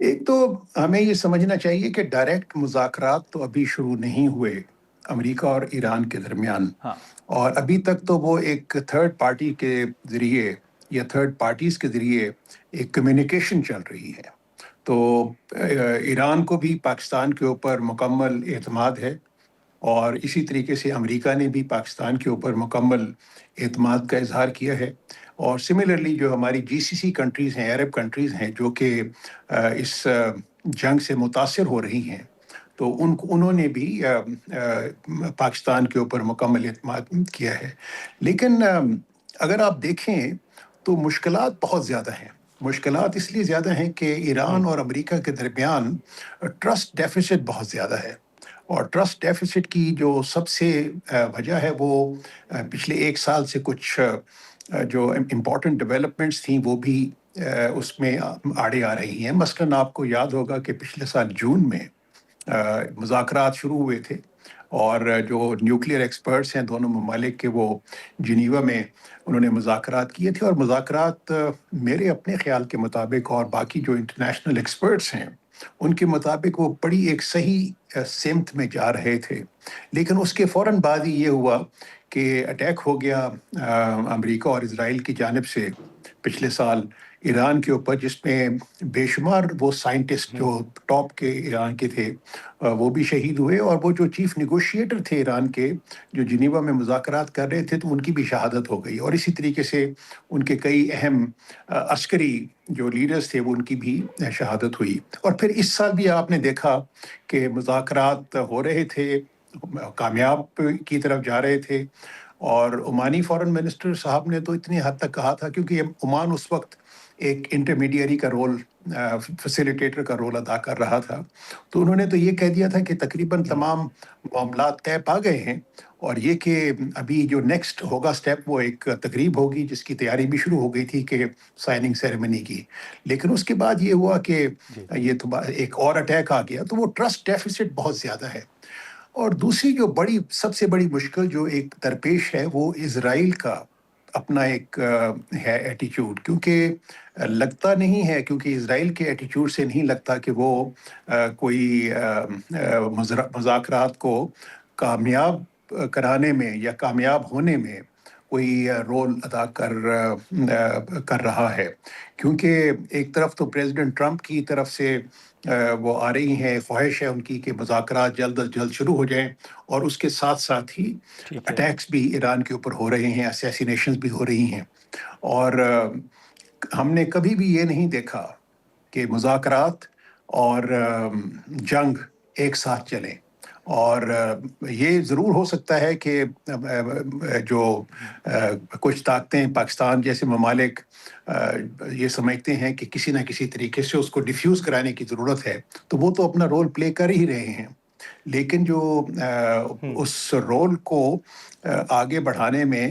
ایک تو ہمیں یہ سمجھنا چاہیے کہ ڈائریکٹ مذاکرات تو ابھی شروع نہیں ہوئے امریکہ اور ایران کے درمیان، ہاں اور ابھی تک تو وہ ایک تھرڈ پارٹی کے ذریعے یا تھرڈ پارٹیز کے ذریعے ایک کمیونیکیشن چل رہی ہے۔ تو ایران کو بھی پاکستان کے اوپر مکمل اعتماد ہے، اور اسی طریقے سے امریکہ نے بھی پاکستان کے اوپر مکمل اعتماد کا اظہار کیا ہے۔ اور سملرلی جو ہماری جی سی سی کنٹریز ہیں، عرب کنٹریز ہیں، جو کہ اس جنگ سے متاثر ہو رہی ہیں، تو انہوں نے بھی پاکستان کے اوپر مکمل اعتماد کیا ہے۔ لیکن اگر آپ دیکھیں تو مشکلات بہت زیادہ ہیں۔ مشکلات اس لیے زیادہ ہیں کہ ایران اور امریکہ کے درمیان ٹرسٹ ڈیفیسٹ بہت زیادہ ہے، اور ٹرسٹ ڈیفیسٹ کی جو سب سے وجہ ہے وہ پچھلے ایک سال سے کچھ جو امپورٹنٹ ڈیولپمنٹس تھیں وہ بھی اس میں آڑے آ رہی ہیں۔ مثلاً آپ کو یاد ہوگا کہ پچھلے سال جون میں مذاکرات شروع ہوئے تھے، اور جو نیوکلیئر ایکسپرٹس ہیں دونوں ممالک کے، وہ جنیوا میں انہوں نے مذاکرات کیے تھے، اور مذاکرات میرے اپنے خیال کے مطابق اور باقی جو انٹرنیشنل ایکسپرٹس ہیں ان کے مطابق وہ بڑی ایک صحیح سمت میں جا رہے تھے۔ لیکن اس کے فوراً بعد ہی یہ ہوا کہ اٹیک ہو گیا امریکہ اور اسرائیل کی جانب سے پچھلے سال ایران کے اوپر، جس میں بے شمار وہ سائنٹسٹ جو ٹاپ کے ایران کے تھے وہ بھی شہید ہوئے، اور وہ جو چیف نیگوشیٹر تھے ایران کے جو جنیوا میں مذاکرات کر رہے تھے تو ان کی بھی شہادت ہو گئی، اور اسی طریقے سے ان کے کئی اہم عسکری جو لیڈرز تھے وہ ان کی بھی شہادت ہوئی۔ اور پھر اس سال بھی آپ نے دیکھا کہ مذاکرات ہو رہے تھے، کامیاب کی طرف جا رہے تھے، اور عمانی فارن منسٹر صاحب نے تو اتنی حد تک کہا تھا، کیونکہ عمان اس وقت ایک انٹرمیڈیری کا رول، فیسیلیٹیٹر کا رول ادا کر رہا تھا، تو انہوں نے تو یہ کہہ دیا تھا کہ تقریباً تمام معاملات طے پا گئے ہیں، اور یہ کہ ابھی جو نیکسٹ ہوگا سٹیپ وہ ایک تقریب ہوگی جس کی تیاری بھی شروع ہو گئی تھی کہ سائننگ سیریمنی کی۔ لیکن اس کے بعد یہ ہوا کہ جی یہ تو ایک اور اٹیک آ گیا، تو وہ ٹرسٹ ڈیفیسٹ بہت زیادہ ہے۔ اور دوسری جو سب سے بڑی مشکل جو ایک درپیش ہے وہ اسرائیل کا اپنا ایک ہے ایٹیچیوڈ، کیونکہ لگتا نہیں ہے، کیونکہ اسرائیل کے ایٹیچیوڈ سے نہیں لگتا کہ وہ کوئی مذاکرات کو کامیاب کرانے میں یا کامیاب ہونے میں کوئی رول ادا کر رہا ہے، کیونکہ ایک طرف تو پریزیڈنٹ ٹرمپ کی طرف سے وہ آ رہی ہیں، خواہش ہے ان کی کہ مذاکرات جلد از جلد شروع ہو جائیں، اور اس کے ساتھ ساتھ ہی ٹھیک ہے اٹیکس بھی ایران کے اوپر ہو رہے ہیں، اسیسینیشنز بھی ہو رہی ہیں۔ اور ہم نے کبھی بھی یہ نہیں دیکھا کہ مذاکرات اور جنگ ایک ساتھ چلیں، اور یہ ضرور ہو سکتا ہے کہ جو کچھ طاقتیں، پاکستان جیسے ممالک یہ سمجھتے ہیں کہ کسی نہ کسی طریقے سے اس کو ڈیفیوز کرانے کی ضرورت ہے، تو وہ تو اپنا رول پلے کر ہی رہے ہیں، لیکن جو اس رول کو آگے بڑھانے میں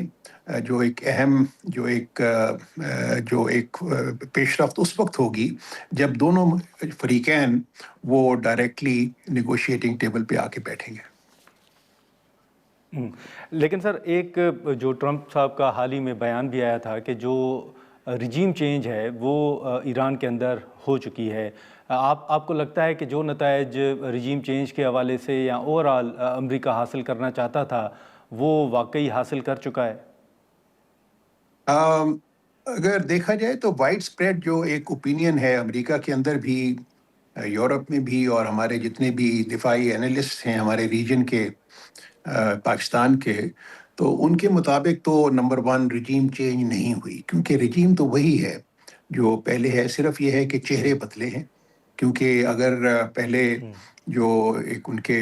جو ایک اہم جو ایک پیش رفت اس وقت ہوگی جب دونوں فریقین وہ ڈائریکٹلی نیگوشیٹنگ ٹیبل پہ آ کے بیٹھیں گے۔ لیکن سر ایک جو ٹرمپ صاحب کا حال ہی میں بیان بھی آیا تھا کہ جو رجیم چینج ہے وہ ایران کے اندر ہو چکی ہے، آپ کو لگتا ہے کہ جو نتائج رجیم چینج کے حوالے سے یا اوور آل امریکہ حاصل کرنا چاہتا تھا وہ واقعی حاصل کر چکا ہے؟ اگر دیکھا جائے تو وائڈ اسپریڈ جو ایک اوپینین ہے امریکہ کے اندر بھی، یورپ میں بھی، اور ہمارے جتنے بھی دفاعی اینالسٹ ہیں ہمارے ریجن کے، پاکستان کے، تو ان کے مطابق تو نمبر ون رجیم چینج نہیں ہوئی، کیونکہ رجیم تو وہی ہے جو پہلے ہے، صرف یہ ہے کہ چہرے بدلے ہیں۔ کیونکہ اگر پہلے جو ایک ان کے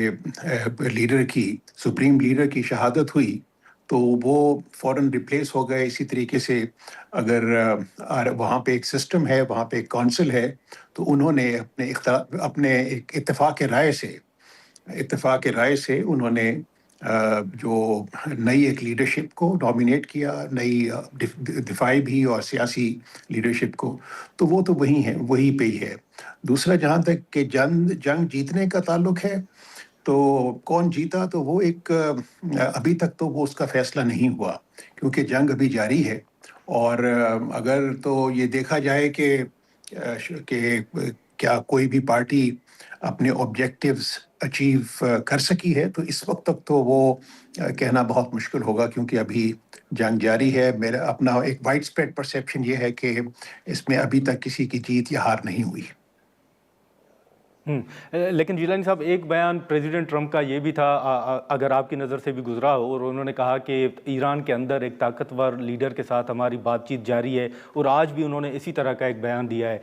لیڈر کی، سپریم لیڈر کی شہادت ہوئی تو وہ فوراً ریپلیس ہو گئے، اسی طریقے سے اگر وہاں پہ ایک سسٹم ہے، وہاں پہ ایک کونسل ہے، تو انہوں نے اپنے ایک اتفاق رائے سے انہوں نے جو نئی ایک لیڈرشپ کو ڈومینیٹ کیا، نئی دفاعی بھی اور سیاسی لیڈرشپ کو، تو وہ تو وہی پہ ہی ہے۔ دوسرا جہاں تک کہ جنگ جیتنے کا تعلق ہے، تو کون جیتا تو وہ ایک ابھی تک تو وہ اس کا فیصلہ نہیں ہوا، کیونکہ جنگ ابھی جاری ہے، اور اگر تو یہ دیکھا جائے کہ کیا کوئی بھی پارٹی اپنے آبجیکٹیوز اچیو کر سکی ہے، تو اس وقت تک تو وہ کہنا بہت مشکل ہوگا، کیونکہ ابھی جنگ جاری ہے۔ میرا اپنا ایک وائڈ اسپریڈ پرسیپشن یہ ہے کہ اس میں ابھی تک کسی کی جیت یا ہار نہیں ہوئی۔ لیکن جیلانی صاحب، ایک بیان پریزیڈنٹ ٹرمپ کا یہ بھی تھا، اگر آپ کی نظر سے بھی گزرا ہو، اور انہوں نے کہا کہ ایران کے اندر ایک طاقتور لیڈر کے ساتھ ہماری بات چیت جاری ہے، اور آج بھی انہوں نے اسی طرح کا ایک بیان دیا ہے۔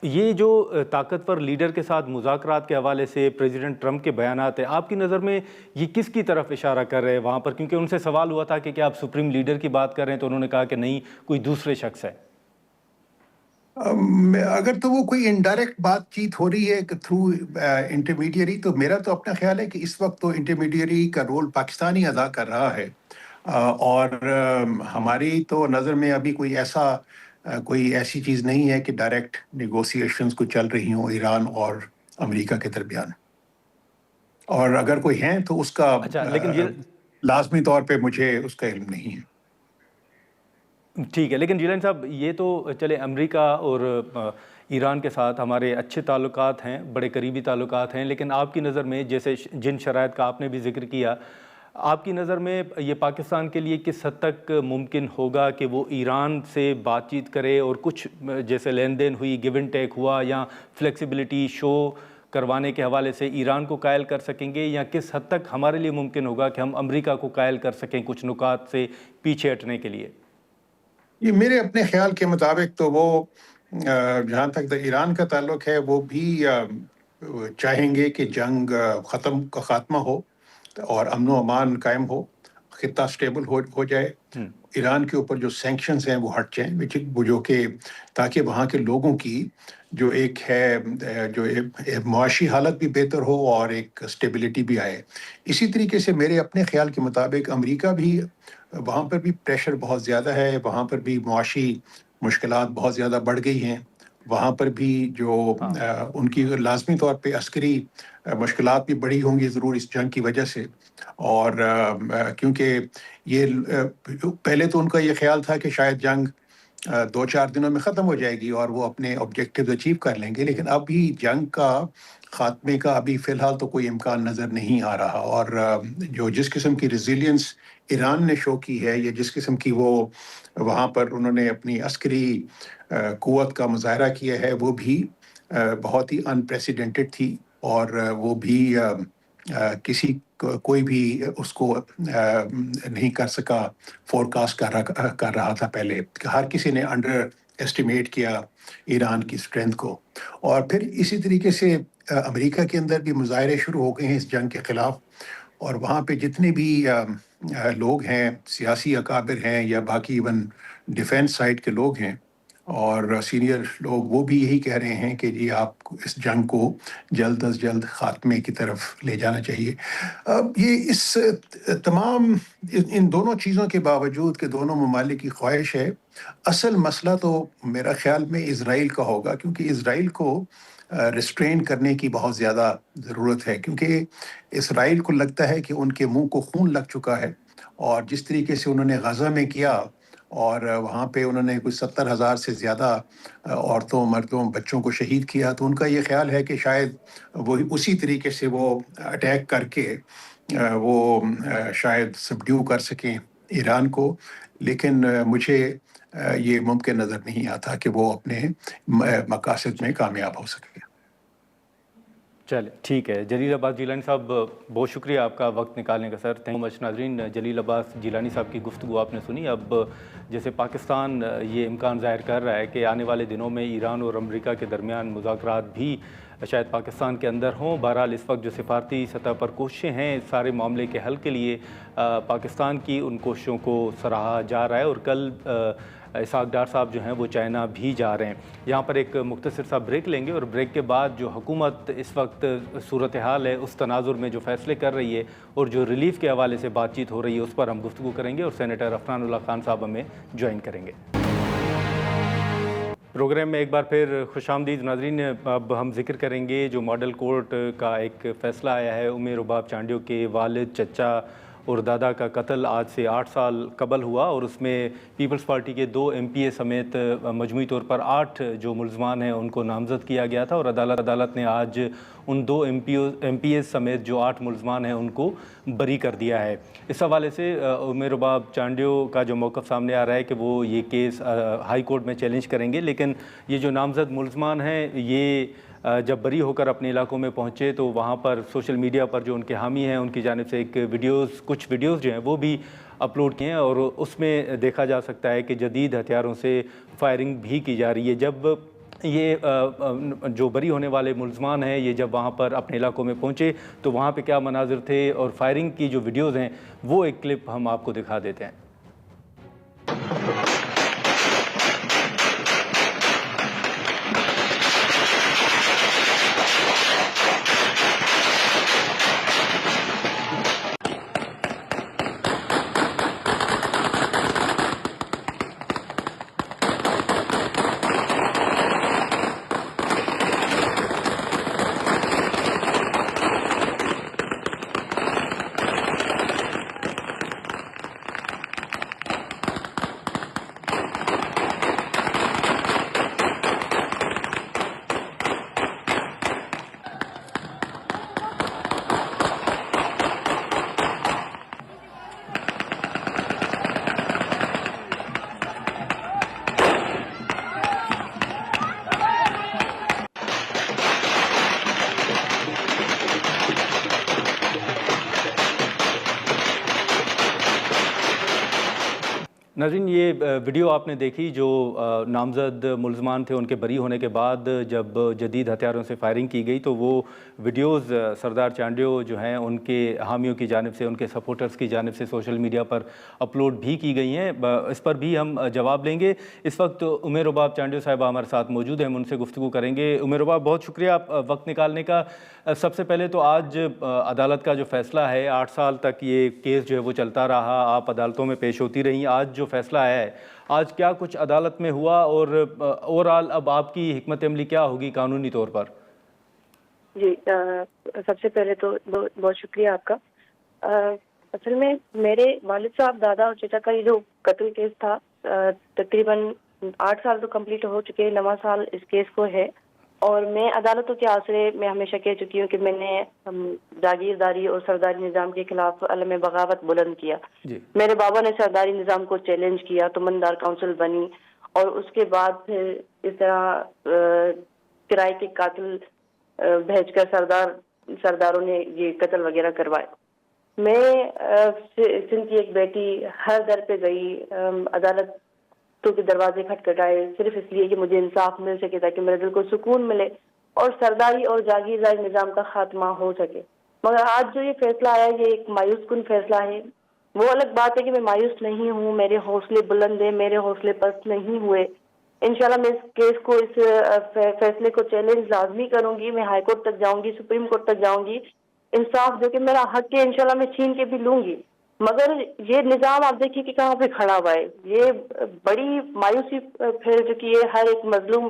یہ جو طاقتور لیڈر کے ساتھ مذاکرات کے حوالے سے پریزیڈنٹ ٹرمپ کے بیانات ہیں، آپ کی نظر میں یہ کس کی طرف اشارہ کر رہے ہیں وہاں پر؟ کیونکہ ان سے سوال ہوا تھا کہ کیا آپ سپریم لیڈر کی بات کر رہے ہیں، تو انہوں نے کہا کہ نہیں، کوئی دوسرے شخص ہے۔ اگر تو وہ کوئی انڈائریکٹ بات چیت ہو رہی ہے تھرو انٹرمیڈیری، تو میرا تو اپنا خیال ہے کہ اس وقت تو انٹرمیڈیری کا رول پاکستان ہی ادا کر رہا ہے، اور ہماری تو نظر میں ابھی کوئی ایسی چیز نہیں ہے کہ ڈائریکٹ نیگوسیشنز کو چل رہی ہوں ایران اور امریکہ کے درمیان، اور اگر کوئی ہیں تو اس کا اچھا، لیکن یہ لازمی طور پہ مجھے اس کا علم نہیں ہے۔ ٹھیک ہے، لیکن جیلانی صاحب، یہ تو چلے امریکہ اور ایران کے ساتھ ہمارے اچھے تعلقات ہیں، بڑے قریبی تعلقات ہیں، لیکن آپ کی نظر میں جیسے جن شرائط کا آپ نے بھی ذکر کیا، آپ کی نظر میں یہ پاکستان کے لیے کس حد تک ممکن ہوگا کہ وہ ایران سے بات چیت کرے، اور کچھ جیسے لین دین ہوئی، گیو اینڈ ٹیک ہوا، یا فلیکسیبلٹی شو کروانے کے حوالے سے ایران کو قائل کر سکیں گے، یا کس حد تک ہمارے لیے ممکن ہوگا کہ ہم امریکہ کو قائل کر سکیں کچھ نکات سے پیچھے ہٹنے کے لیے؟ یہ میرے اپنے خیال کے مطابق تو وہ جہاں تک ایران کا تعلق ہے، وہ بھی چاہیں گے کہ جنگ خاتمہ ہو اور امن و امان قائم ہو، خطہ سٹیبل ہو جائے، ایران کے اوپر جو سینکشنز ہیں وہ ہٹ جائیں، جو کہ تاکہ وہاں کے لوگوں کی جو ایک ہے جو معاشی حالت بھی بہتر ہو اور ایک سٹیبلٹی بھی آئے۔ اسی طریقے سے میرے اپنے خیال کے مطابق امریکہ بھی، وہاں پر بھی پریشر بہت زیادہ ہے، وہاں پر بھی معاشی مشکلات بہت زیادہ بڑھ گئی ہیں، وہاں پر بھی جو ان کی لازمی طور پہ عسکری مشکلات بھی بڑھی ہوں گی ضرور اس جنگ کی وجہ سے، اور کیونکہ یہ پہلے تو ان کا یہ خیال تھا کہ شاید جنگ 2-4 دنوں میں ختم ہو جائے گی اور وہ اپنے آبجیکٹیوز اچیو کر لیں گے، لیکن ابھی جنگ کا خاتمے کا ابھی فی الحال تو کوئی امکان نظر نہیں آ رہا، اور جو جس قسم کی ریزیلینس ایران نے شو کی ہے، یا جس قسم کی وہ وہاں پر انہوں نے اپنی عسکری قوت کا مظاہرہ کیا ہے، وہ بھی بہت ہی انپریسیڈنٹڈ تھی، اور وہ بھی کوئی بھی اس کو نہیں کر سکا، فورکاسٹ کر رہا تھا پہلے، ہر کسی نے انڈر ایسٹیمیٹ کیا ایران کی اسٹرینتھ کو، اور پھر اسی طریقے سے امریکہ کے اندر بھی مظاہرے شروع ہو گئے ہیں اس جنگ کے خلاف، اور وہاں پہ جتنے بھی لوگ ہیں، سیاسی اکابر ہیں یا باقی ایون ڈیفینس سائڈ کے لوگ ہیں اور سینئر لوگ، وہ بھی یہی کہہ رہے ہیں کہ جی آپ اس جنگ کو جلد از جلد خاتمے کی طرف لے جانا چاہیے۔ اب یہ تمام ان دونوں چیزوں کے باوجود کہ دونوں ممالک کی خواہش ہے، اصل مسئلہ تو میرا خیال میں اسرائیل کا ہوگا، کیونکہ اسرائیل کو ریسٹرین کرنے کی بہت زیادہ ضرورت ہے، کیونکہ اسرائیل کو لگتا ہے کہ ان کے منہ کو خون لگ چکا ہے، اور جس طریقے سے انہوں نے غزہ میں کیا، اور وہاں پہ انہوں نے کچھ 70,000 سے زیادہ عورتوں، مردوں، بچوں کو شہید کیا، تو ان کا یہ خیال ہے کہ شاید وہ اسی طریقے سے وہ اٹیک کر کے وہ شاید سبڈیو کر سکیں ایران کو، لیکن مجھے یہ ممکن نظر نہیں آتا کہ وہ اپنے مقاصد میں کامیاب ہو سکے۔ چلے ٹھیک ہے، جلیل عباس جیلانی صاحب، بہت شکریہ آپ کا وقت نکالنے کا سر، تھینک یو مچ۔ ناظرین، جلیل عباس جیلانی صاحب کی گفتگو آپ نے سنی۔ اب جیسے پاکستان یہ امکان ظاہر کر رہا ہے کہ آنے والے دنوں میں ایران اور امریکہ کے درمیان مذاکرات بھی شاید پاکستان کے اندر ہوں، بہرحال اس وقت جو سفارتی سطح پر کوششیں ہیں اس سارے معاملے کے حل کے لیے، پاکستان کی ان کوششوں کو سراہا جا رہا ہے، اور کل اسحاق ڈار صاحب جو ہیں وہ چائنا بھی جا رہے ہیں۔ یہاں پر ایک مختصر سا بریک لیں گے، اور بریک کے بعد جو حکومت اس وقت صورتحال ہے اس تناظر میں جو فیصلے کر رہی ہے اور جو ریلیف کے حوالے سے بات چیت ہو رہی ہے اس پر ہم گفتگو کریں گے، اور سینیٹر عفنان اللہ خان صاحب ہمیں جوائن کریں گے۔ پروگرام میں ایک بار پھر خوش آمدید ناظرین۔ اب ہم ذکر کریں گے جو ماڈل کورٹ کا ایک فیصلہ آیا ہے امیر رباب چانڈیو کے والد، چچا اور دادا کا قتل آج سے 8 سال قبل ہوا، اور اس میں پیپلز پارٹی کے 2 MP سمیت مجموعی طور پر 8 جو ملزمان ہیں ان کو نامزد کیا گیا تھا، اور عدالت نے آج ان 2 MPs سمیت جو 8 ملزمان ہیں ان کو بری کر دیا ہے۔ اس حوالے سے امیر رباب چانڈیو کا جو موقف سامنے آ رہا ہے کہ وہ یہ کیس ہائی کورٹ میں چیلنج کریں گے، لیکن یہ جو نامزد ملزمان ہیں یہ جب بری ہو کر اپنے علاقوں میں پہنچے تو وہاں پر سوشل میڈیا پر جو ان کے حامی ہیں ان کی جانب سے کچھ ویڈیوز جو ہیں وہ بھی اپلوڈ کیے ہیں، اور اس میں دیکھا جا سکتا ہے کہ جدید ہتھیاروں سے فائرنگ بھی کی جا رہی ہے۔ جب یہ جو بری ہونے والے ملزمان ہیں یہ جب وہاں پر اپنے علاقوں میں پہنچے تو وہاں پہ کیا مناظر تھے، اور فائرنگ کی جو ویڈیوز ہیں وہ ایک کلپ ہم آپ کو دکھا دیتے ہیں۔ ناظرین، یہ ویڈیو آپ نے دیکھی جو نامزد ملزمان تھے ان کے بری ہونے کے بعد جب جدید ہتھیاروں سے فائرنگ کی گئی تو وہ ویڈیوز سردار چانڈیو جو ہیں ان کے حامیوں کی جانب سے، ان کے سپورٹرز کی جانب سے سوشل میڈیا پر اپلوڈ بھی کی گئی ہیں۔ اس پر بھی ہم جواب لیں گے۔ اس وقت امیر رباب چانڈیو صاحبہ ہمارے ساتھ موجود ہیں، ہم ان سے گفتگو کریں گے۔ امیر رباب، بہت شکریہ آپ وقت نکالنے کا۔ سب سے پہلے تو آج عدالت کا جو فیصلہ ہے، 8 سال تک یہ کیس جو ہے وہ چلتا رہا، آپ عدالتوں میں پیش ہوتی رہیں، آج جو فیصلہ ہے آج کیا کچھ عدالت میں ہوا، اور اوورآل اب آپ کی حکمت عملی کیا ہوگی قانونی طور پر؟ جی، سب سے پہلے تو بہت شکریہ آپ کا۔ اصل میں میرے والد صاحب، دادا اور چچا کا یہ جو قتل کیس تھا تقریباً 8 سال تو کمپلیٹ ہو چکے، 9واں سال اس کیس کو ہے، اور میں عدالتوں کے آسرے میں ہمیشہ کہہ چکی ہوں کہ میں نے جاگیرداری اور سرداری نظام کے خلاف علم بغاوت بلند کیا۔ میرے بابا نے سرداری نظام کو چیلنج کیا، تمندار کونسل بنی، اور اس کے بعد پھر اس طرح کرائے کے قاتل بھیج کر سرداروں نے یہ قتل وغیرہ کروائے۔ میں سندھ کی ایک بیٹی ہر در پہ گئی، عدالتوں کے دروازے کھٹکھٹائے، صرف اس لیے کہ مجھے انصاف مل سکے، تاکہ میرے دل کو سکون ملے اور سرداری اور جاگیرداری نظام کا خاتمہ ہو سکے۔ مگر آج جو یہ فیصلہ آیا یہ ایک مایوس کن فیصلہ ہے۔ وہ الگ بات ہے کہ میں مایوس نہیں ہوں، میرے حوصلے بلند ہیں، میرے حوصلے پست نہیں ہوئے۔ انشاءاللہ میں اس کیس کو، اس فیصلے کو چیلنج لازمی کروں گی، میں ہائی کورٹ تک جاؤں گی، سپریم کورٹ تک جاؤں گی، انصاف جو کہ میرا حق ہے انشاءاللہ میں چھین کے بھی لوں گی۔ مگر یہ نظام آپ دیکھیے کہ کہاں پہ کھڑا ہوا ہے، یہ بڑی مایوسی پھیل چکی ہے ہر ایک مظلوم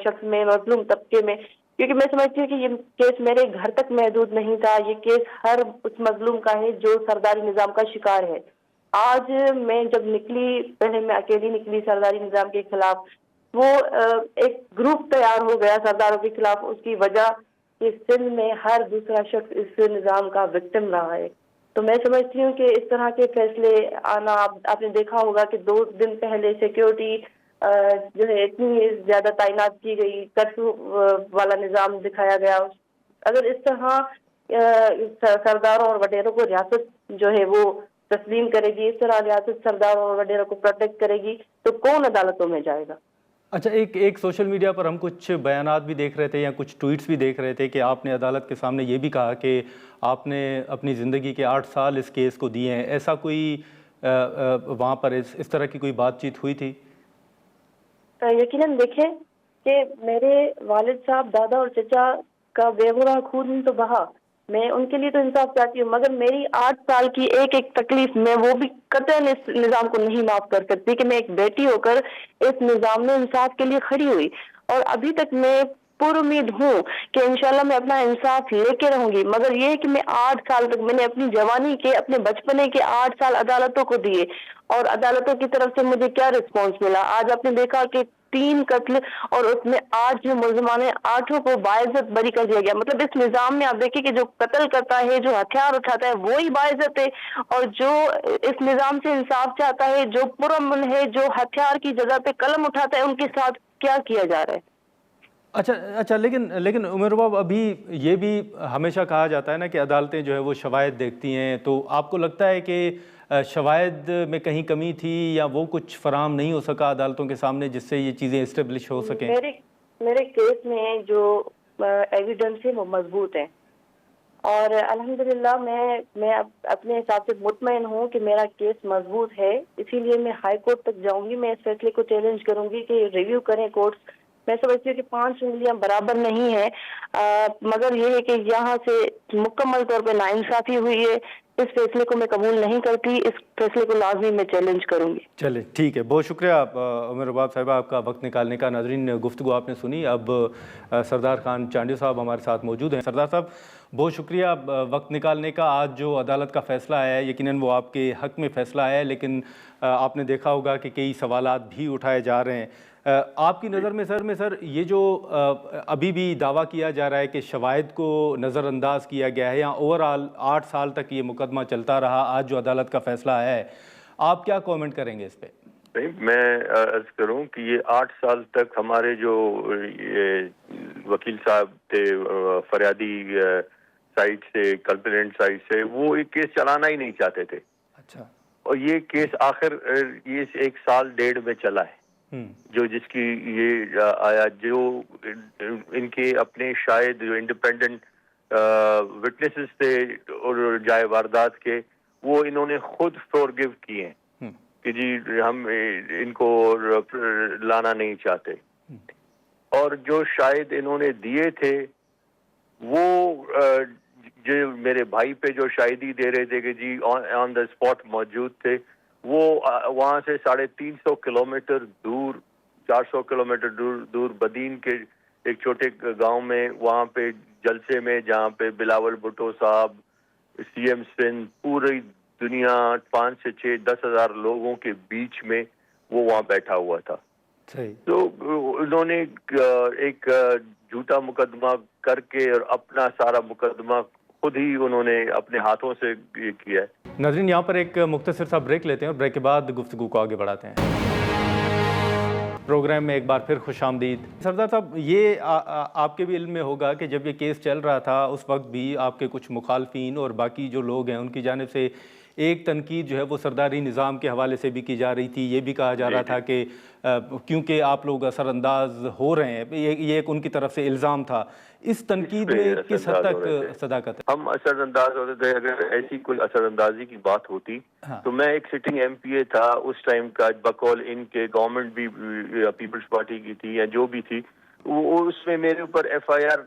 شخص میں، مظلوم طبقے میں، کیونکہ میں سمجھتی ہوں کہ یہ کیس میرے گھر تک محدود نہیں تھا، یہ کیس ہر اس مظلوم کا ہے جو سرداری نظام کا شکار ہے۔ آج میں جب نکلی، پہلے میں اکیلی نکلی سرداری نظام کے خلاف، وہ ایک گروپ تیار ہو گیا سرداروں کے خلاف، اس کی وجہ کہ سندھ میں ہر دوسرا شخص اس نظام کا وکٹم رہا ہے۔ تو میں سمجھتی ہوں کہ اس طرح کے فیصلے آنا، آپ نے دیکھا ہوگا کہ 2 دن پہلے سیکیورٹی جو ہے اتنی زیادہ تعینات کی گئی، کرفیو والا نظام دکھایا گیا۔ اگر اس طرح سرداروں اور وڈیروں کو ریاست جو ہے وہ تسلیم کرے گی، اس طرح ریاست سرداروں اور وڈیروں کو پروٹیکٹ کرے گی، تو کون عدالتوں میں جائے گا؟ اچھا، ایک سوشل میڈیا پر ہم کچھ بیانات بھی دیکھ رہے تھے یا کچھ ٹویٹس بھی دیکھ رہے تھے کہ آپ نے عدالت کے سامنے یہ بھی کہا کہ آپ نے اپنی زندگی کے 8 سال اس کیس کو دیے ہیں۔ ایسا کوئی وہاں پر اس طرح کی کوئی بات چیت ہوئی تھی؟ یقیناً دیکھیں کہ میرے والد صاحب، دادا اور چچا کا بے گناہ خون تو بہا، میں ان کے لیے تو انصاف چاہتی ہوں، مگر میری 8 سال کی ایک ایک تکلیف میں وہ بھی قطعاً اس نظام کو نہیں معاف کر سکتی کہ میں ایک بیٹی ہو کر اس نظام میں انصاف کے لیے کھڑی ہوئی، اور ابھی تک میں پر امید ہوں کہ انشاءاللہ میں اپنا انصاف لے کے رہوں گی. مگر یہ ہے کہ میں 8 سال تک میں نے اپنی جوانی کے اپنے بچپنے کے 8 سال عدالتوں کو دیے, اور عدالتوں کی طرف سے مجھے کیا رسپانس ملا. آج آپ نے دیکھا کہ 3 قتل اور اس میں 8 جو ملزمان ہیں 8 کو باعزت بری کر دیا گیا. مطلب اس نظام میں آپ دیکھیں کہ جو قتل کرتا ہے, جو ہتھیار اٹھاتا ہے وہی باعزت ہے, اور جو اس نظام سے انصاف چاہتا ہے, جو پرامن ہے, جو ہتھیار کی جگہ پہ قلم اٹھاتا ہے, ان کے ساتھ کیا کیا جا رہا ہے. اچھا لیکن عمر باب, ابھی یہ بھی ہمیشہ کہا جاتا ہے نا کہ عدالتیں جو ہے وہ شواہد دیکھتی ہیں, تو آپ کو لگتا ہے کہ شواہد میں کہیں کمی تھی یا وہ کچھ فراہم نہیں ہو سکا عدالتوں کے سامنے جس سے یہ چیزیں اسٹیبلش ہو سکیں؟ میرے کیس میں جو ایویڈنس ہے وہ مضبوط ہے, اور الحمدللہ میں اپنے حساب سے مطمئن ہوں کہ میرا کیس مضبوط ہے. اسی لیے میں ہائی کورٹ تک جاؤں گی, میں اس فیصلے کو چیلنج کروں گی کہ ریویو کریں کورٹس. میں سمجھتی ہوں کہ 5 انگلیاں برابر نہیں ہیں, مگر یہ ہے کہ یہاں سے مکمل طور پہ ناانصافی ہوئی ہے. اس فیصلے کو میں قبول نہیں کرتی, اس فیصلے کو لازمی میں چیلنج کروں گی. چلے ٹھیک ہے, بہت شکریہ عمر رباب صاحبہ آپ کا وقت نکالنے کا. ناظرین, گفتگو آپ نے سنی. اب سردار خان چانڈیو صاحب ہمارے ساتھ موجود ہیں. سردار صاحب بہت شکریہ وقت نکالنے کا. آج جو عدالت کا فیصلہ آیا ہے یقیناً وہ آپ کے حق میں فیصلہ آیا ہے, لیکن آپ نے دیکھا ہوگا کہ کئی سوالات بھی اٹھائے جا رہے ہیں. آپ کی نظر میں سر یہ جو ابھی بھی دعویٰ کیا جا رہا ہے کہ شواہد کو نظر انداز کیا گیا ہے, یا اوورآل 8 سال تک یہ مقدمہ چلتا رہا, آج جو عدالت کا فیصلہ آیا ہے, آپ کیا کومنٹ کریں گے اس پہ؟ میں عرض کروں کہ یہ 8 سال تک ہمارے جو وکیل صاحب تھے فریادی سائٹ سے, کمپلینٹ سائٹ سے, وہ ایک کیس چلانا ہی نہیں چاہتے تھے. اچھا. اور یہ کیس آخر یہ 1 سال 1.5 میں چلا ہے, جو جس کی یہ آیا, جو ان کے اپنے شاید جو انڈیپینڈنٹ وٹنسز تھے اور جائے واردات کے, وہ انہوں نے خود فورگیو کیے ہیں کہ جی ہم ان کو لانا نہیں چاہتے. اور جو شاید انہوں نے دیے تھے وہ جو میرے بھائی پہ جو شاہدی دے رہے تھے کہ جی آن دا اسپاٹ موجود تھے, وہ وہاں سے 350 کلومیٹر دور, 400 کلومیٹر دور بدین کے ایک چھوٹے گاؤں میں, وہاں پہ جلسے میں جہاں پہ بلاول بھٹو صاحب, سی ایم سندھ, پوری دنیا 5 سے 6 10 ہزار لوگوں کے بیچ میں وہ وہاں بیٹھا ہوا تھا. تو انہوں نے ایک جھوٹا مقدمہ کر کے اور اپنا سارا مقدمہ خود ہی انہوں نے اپنے ہاتھوں سے یہ کیا ہے. ناظرین, یہاں پر ایک مختصر سا بریک لیتے ہیں اور بریک کے بعد گفتگو کو آگے بڑھاتے ہیں. پروگرام میں ایک بار پھر خوش آمدید. سردار صاحب, یہ آپ کے بھی علم میں ہوگا کہ جب یہ کیس چل رہا تھا اس وقت بھی آپ کے کچھ مخالفین اور باقی جو لوگ ہیں ان کی جانب سے ایک تنقید جو ہے وہ سرداری نظام کے حوالے سے بھی کی جا رہی تھی. یہ بھی کہا جا رہا تھا کہ کیونکہ آپ لوگ اثر انداز ہو رہے ہیں, یہ ایک ان کی طرف سے الزام تھا. اس تنقید میں کس حد تک صداقت ہے؟ ہم اثر انداز ہوتے تھے. اگر ایسی کوئی اثر اندازی کی بات ہوتی تو میں ایک سٹنگ ایم پی اے تھا اس ٹائم کا, بقول ان کے گورنمنٹ بھی پیپلز پارٹی کی تھی یا جو بھی تھی, وہ اس میں میرے اوپر ایف آئی آر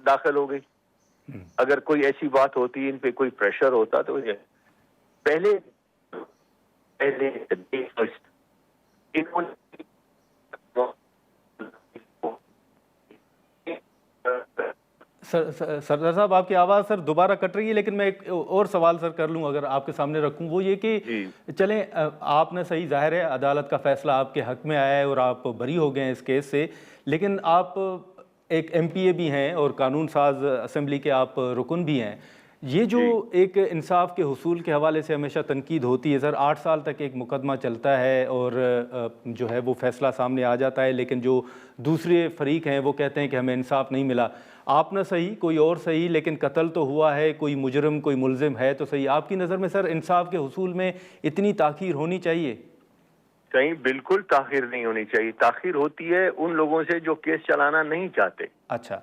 داخل ہو گئی. اگر کوئی ایسی بات ہوتی, ان پہ کوئی پریشر ہوتا تو پہلے سردار صاحب آپ کی آواز سر دوبارہ کٹ رہی ہے, لیکن میں ایک اور سوال سر کر لوں اگر آپ کے سامنے رکھوں, وہ یہ کہ چلیں آپ نے صحیح, ظاہر ہے عدالت کا فیصلہ آپ کے حق میں آیا ہے اور آپ بری ہو گئے ہیں اس کیس سے, لیکن آپ ایک ایم پی اے بھی ہیں اور قانون ساز اسمبلی کے آپ رکن بھی ہیں. یہ جو ایک انصاف کے حصول کے حوالے سے ہمیشہ تنقید ہوتی ہے سر, 8 سال تک ایک مقدمہ چلتا ہے اور جو ہے وہ فیصلہ سامنے آ جاتا ہے, لیکن جو دوسرے فریق ہیں وہ کہتے ہیں کہ ہمیں انصاف نہیں ملا. آپ نہ صحیح, کوئی اور صحیح, لیکن قتل تو ہوا ہے, کوئی مجرم کوئی ملزم ہے تو صحیح. آپ کی نظر میں سر انصاف کے حصول میں اتنی تاخیر ہونی چاہیے؟ کہیں بالکل تاخیر نہیں ہونی چاہیے. تاخیر ہوتی ہے ان لوگوں سے جو کیس چلانا نہیں چاہتے. اچھا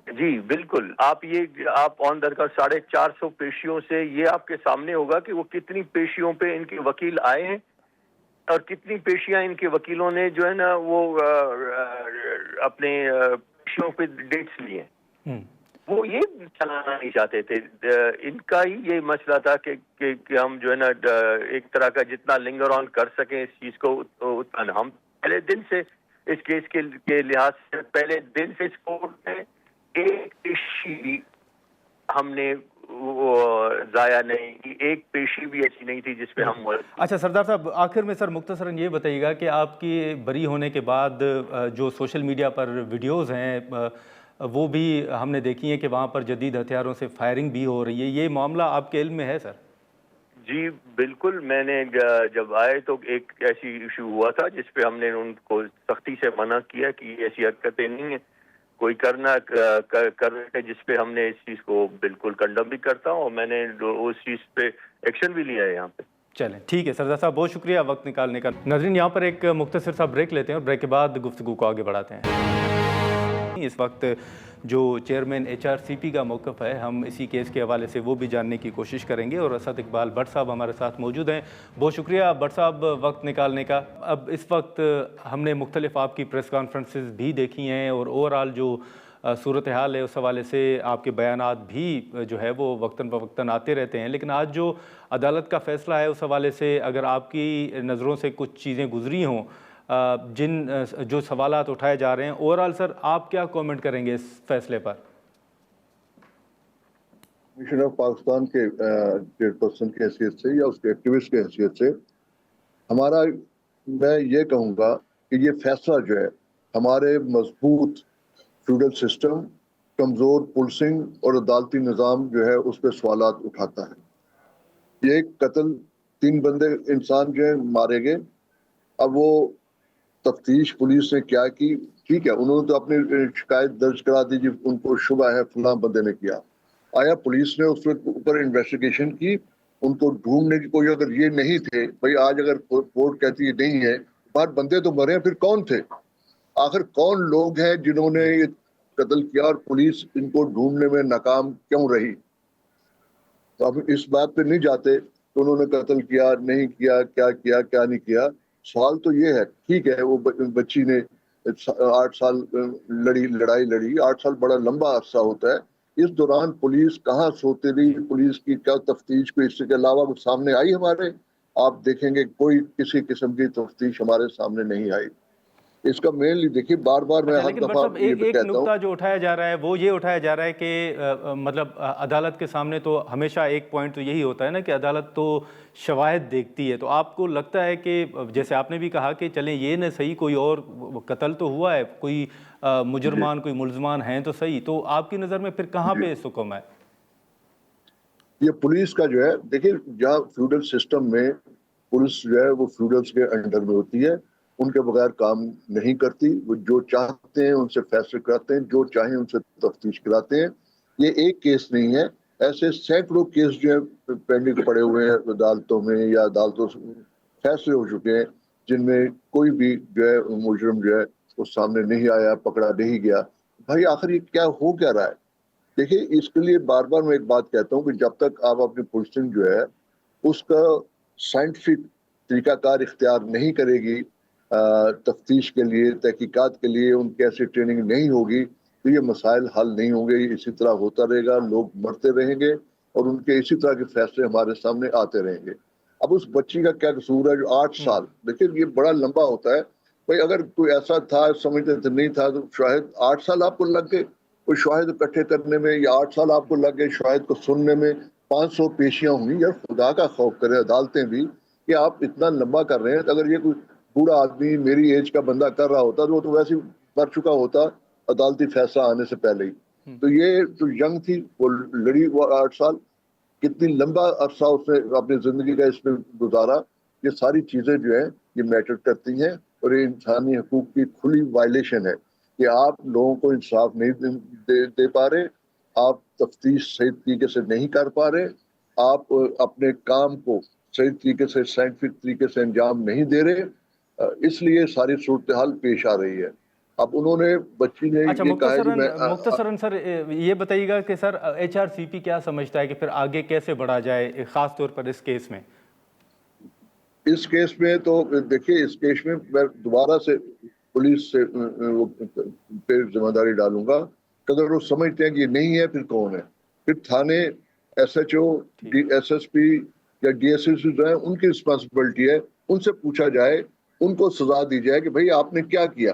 جی بالکل. آپ آن در کا 450 پیشیوں سے یہ آپ کے سامنے ہوگا کہ وہ کتنی پیشیوں پہ ان کے وکیل آئے ہیں اور کتنی پیشیاں ان کے وکیلوں نے جو ہے نا وہ اپنے پیشیوں پہ ڈیٹس لیے ہیں. وہ یہ چلانا نہیں چاہتے تھے. ان کا ہی یہ مسئلہ تھا کہ ہم جو ہے نا ایک طرح کا جتنا لنگر آن کر سکیں اس چیز کو اتنا. ہم پہلے دن سے اس کیس کے لحاظ سے پہلے دن سے اس کورٹ میں ایک پیشی بھی ہم نے ضائع نہیں کی, ایک پیشی بھی ایسی نہیں تھی جس پہ ہم. اچھا سردار صاحب, آخر میں سر مختصراً یہ بتائیے گا کہ آپ کی بری ہونے کے بعد جو سوشل میڈیا پر ویڈیوز ہیں وہ بھی ہم نے دیکھی ہیں کہ وہاں پر جدید ہتھیاروں سے فائرنگ بھی ہو رہی ہے, یہ معاملہ آپ کے علم میں ہے سر؟ جی بالکل, میں نے جب آئے تو ایک ایسی ایشو ہوا تھا جس پہ ہم نے ان کو سختی سے منع کیا کہ یہ ایسی حرکتیں نہیں ہیں کوئی کرنا کر رہے تھے, جس پہ ہم نے اس چیز کو بالکل کنڈم بھی کرتا ہوں اور میں نے اس چیز پہ ایکشن بھی لیا ہے یہاں پہ. چلیں ٹھیک ہے سردار صاحب, بہت شکریہ وقت نکالنے کا. ناظرین یہاں پر ایک مختصر سا بریک لیتے ہیں اور بریک کے بعد گفتگو کو آگے بڑھاتے ہیں. اس وقت جو چیئرمین HRCP کا موقف ہے ہم اسی کیس کے حوالے سے وہ بھی جاننے کی کوشش کریں گے, اور اسد اقبال بٹ صاحب ہمارے ساتھ موجود ہیں. بہت شکریہ بٹ صاحب وقت نکالنے کا. اب اس وقت ہم نے مختلف آپ کی پریس کانفرنسز بھی دیکھی ہیں اور اوورآل جو صورتحال ہے اس حوالے سے آپ کے بیانات بھی جو ہے وہ وقتاً فوقتاً آتے رہتے ہیں, لیکن آج جو عدالت کا فیصلہ ہے اس حوالے سے اگر آپ کی نظروں سے کچھ چیزیں گزری ہوں, جو سوالات اٹھائے جا رہے ہیں, اوورآل سر آپ کیا کومنٹ کریں گے اس فیصلے پر؟ کمیشن آف پاکستان کے چیئرپرسن کی حیثیت سے یا اس کے ایکٹیوسٹ کی حیثیت سے ہمارا, میں یہ کہوں گا کہ یہ فیصلہ جو ہے ہمارے مضبوط فیوڈل سسٹم, کمزور پولیسنگ اور عدالتی نظام جو ہے اس پہ سوالات اٹھاتا ہے. یہ قتل 3 بندے انسان جو ہیں مارے گئے, اب وہ تفتیش پولیس نے کیا کی, ٹھیک ہے انہوں نے تو اپنی شکایت درج کرا دی, جب ان کو شبہ ہے فلاں بندے نے کیا. آیا پولیس نے اس کے اوپر انویسٹیگیشن کی, ان کو ڈھونڈنے کی کوئی, اگر یہ نہیں تھے بھائی آج اگر کورٹ کہتی ہے نہیں ہے, باہر بندے تو مرے ہیں, پھر کون تھے آخر, کون لوگ ہیں جنہوں نے یہ قتل کیا اور پولیس ان کو ڈھونڈنے میں ناکام کیوں رہی؟ تو اب اس بات پہ نہیں جاتے کہ انہوں نے قتل کیا نہیں کیا, کیا نہیں کیا. سوال تو یہ ہے, ٹھیک ہے وہ بچی نے 8 سال لڑائی لڑی, 8 سال بڑا لمبا عرصہ ہوتا ہے, اس دوران پولیس کہاں سوتے رہی, پولیس کی کیا تفتیش کو اس کے علاوہ کچھ سامنے آئی ہمارے؟ آپ دیکھیں گے کوئی کسی قسم کی تفتیش ہمارے سامنے نہیں آئی. اس کا مینلی دیکھیے بار بار میں ہر دفعہ یہ ایک کہتا ہوں, نقطہ جو اٹھایا جا رہا ہے وہ یہ اٹھایا جا رہا ہے کہ مطلب عدالت کے سامنے تو ہمیشہ ایک پوائنٹ تو یہی ہوتا ہے نا کہ عدالت تو شواہد دیکھتی ہے, تو آپ کو لگتا ہے کہ جیسے آپ نے بھی کہا کہ چلیں یہ نہ صحیح کوئی اور قتل تو ہوا ہے, کوئی مجرمان کوئی ملزمان ہیں تو صحیح, تو آپ کی نظر میں پھر کہاں پہ اس حکم ہے؟ یہ پولیس کا جو ہے دیکھیں, جہاں فیوڈل سسٹم میں پولیس جو ہے وہ فیوڈلز کے انڈر میں ہوتی ہے, ان کے بغیر کام نہیں کرتی, وہ جو چاہتے ہیں ان سے فیصلے کراتے ہیں, جو چاہیں ان سے تفتیش کراتے ہیں. یہ ایک کیس نہیں ہے, ایسے سینکڑوں کیس جو ہے پینڈنگ پڑے ہوئے ہیں عدالتوں میں یا عدالتوں سے فیصلے ہو چکے ہیں جن میں کوئی بھی جو ہے مجرم جو ہے وہ سامنے نہیں آیا, پکڑا نہیں گیا. بھائی آخر یہ کیا ہو کیا رہا ہے؟ دیکھیں اس کے لیے بار بار میں ایک بات کہتا ہوں کہ جب تک آپ اپنی پولیسنگ جو ہے اس کا سائنٹیفک طریقہ کار اختیار نہیں کرے گی, تفتیش کے لیے تحقیقات کے لیے ان کی ایسی ٹریننگ نہیں ہوگی, تو یہ مسائل حل نہیں ہوں گے, یہ اسی طرح ہوتا رہے گا, لوگ مرتے رہیں گے اور ان کے اسی طرح کے فیصلے ہمارے سامنے آتے رہیں گے. اب اس بچی کا کیا قصور ہے جو 8 سال, دیکھیں یہ بڑا لمبا ہوتا ہے بھائی, اگر کوئی ایسا تھا سمجھتے تھے نہیں تھا تو شاید 8 سال آپ کو لگ گئے کوئی شواہد اکٹھے کرنے میں, یا 8 سال آپ کو لگ گئے شواہد کو سننے میں, 500 پیشیاں ہوئی. یار خدا کا خوف کرے عدالتیں بھی کہ آپ اتنا لمبا کر رہے ہیں, اگر یہ کوئی بوڑھا آدمی میری ایج کا بندہ کر رہا ہوتا تو وہ تو ویسے مر چکا ہوتا عدالتی فیصلہ آنے سے پہلے ہی. تو یہ جو ینگ تھی وہ لڑی, وہ 8 سال کتنی لمبا عرصہ اس نے اپنی زندگی کا اس میں گزارا. یہ ساری چیزیں جو ہیں یہ میٹر کرتی ہیں, اور یہ انسانی حقوق کی کھلی وائلیشن ہے کہ آپ لوگوں کو انصاف نہیں دے پا رہے, آپ تفتیش صحیح طریقے سے نہیں کر پا رہے, آپ اپنے کام کو صحیح طریقے سے سائنٹیفک طریقے سے انجام نہیں دے رہے, اس لیے ساری صورتحال پیش آ رہی ہے. اب انہوں نے بچی نے یہ کہا کہ میں مختصراً سر یہ بتائیے گا کہ سر HRCP کیا سمجھتا ہے کہ پھر آگے کیسے بڑھا جائے, خاص طور پر اس کیس میں؟ اس کیس میں تو دیکھیے, اس کیس میں میں دوبارہ سے پولیس سے پہ ذمہ داری ڈالوں گا کہ اگر وہ سمجھتے ہیں کہ یہ نہیں ہے پھر کون ہے, پھر تھانے SHO SSP یا DSS جو ہیں ان کی رسپانسبلٹی ہے, ان سے پوچھا جائے, ان کو سزا دی جائے کہ بھئی آپ نے کیا کیا.